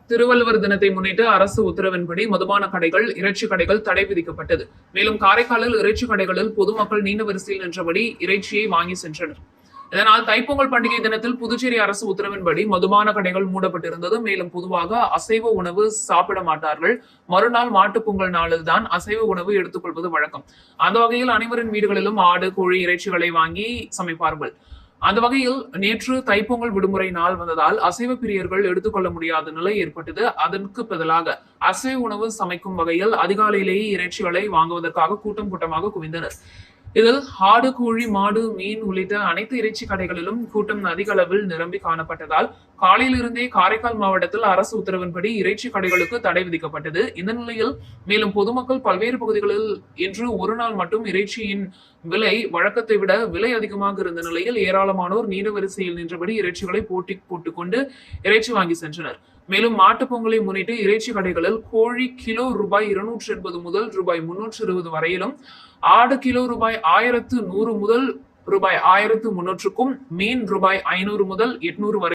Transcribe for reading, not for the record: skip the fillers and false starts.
திருவள்ளுவர் தினத்தை முன்னிட்டு அரசு உத்தரவின்படி மதுபான கடைகள், இறைச்சி கடைகள் தடை விதிக்கப்பட்டது. மேலும் காரைக்காலில் இறைச்சி கடைகளில் பொதுமக்கள் நீண்ட வரிசையில் நின்றபடி இறைச்சியை வாங்கி சென்றனர். இதனால் தைப்பொங்கல் பண்டிகை தினத்தில் புதுச்சேரி அரசு உத்தரவின்படி மதுபான கடைகள் மூடப்பட்டிருந்தது. மேலும் பொதுவாக அசைவ உணவு சாப்பிட மாட்டார்கள். மறுநாள் மாட்டுப்பொங்கல் நாளில் தான் அசைவ உணவு எடுத்துக்கொள்வது வழக்கம். அந்த வகையில் அனைவரின் வீடுகளிலும் ஆடு, கோழி இறைச்சிகளை வாங்கி சமைப்பார்கள். அந்த வகையில் நேற்று தைப்பொங்கல் விடுமுறை நாள் வந்ததால் அசைவ பிரியர்கள் எடுத்துக்கொள்ள முடியாத நிலை ஏற்பட்டது. அதற்கு பதிலாக அசைவ உணவு சமைக்கும் வகையில் அதிகாலையிலேயே இறைச்சிகளை வாங்குவதற்காக கூட்டம் கூட்டமாக குவிந்தனர். இதில் ஆடு, கோழி, மாடு, மீன் உள்ளிட்ட அனைத்து இறைச்சி கடைகளிலும் கூட்டம் அதிக அளவில் நிரம்பி காணப்பட்டதால் காலையிலிருந்தே காரைக்கால் மாவட்டத்தில் அரசு உத்தரவின்படி இறைச்சி கடைகளுக்கு தடை விதிக்கப்பட்டது. இந்த நிலையில் மேலும் பொதுமக்கள் பல்வேறு பகுதிகளில் இன்று ஒரு நாள் மட்டும் இறைச்சியின் விலை வழக்கத்தை விட விலை அதிகமாக இருந்த நிலையில் ஏராளமானோர் நீண்ட வரிசையில் நின்றபடி இறைச்சிகளை போட்டி போட்டுக்கொண்டு இறைச்சி வாங்கி சென்றனர். மேலும் மாட்டுப் பொங்கலை முன்னிட்டு இறைச்சி கடைகளில் கோழி கிலோ ரூபாய் 280 முதல் ரூபாய் 320 வரையிலும், ஆடு கிலோ ரூபாய் 1100 முதல் ரூபாய் 1300க்கும், மீன் ரூபாய் 500 முதல் 800 வரை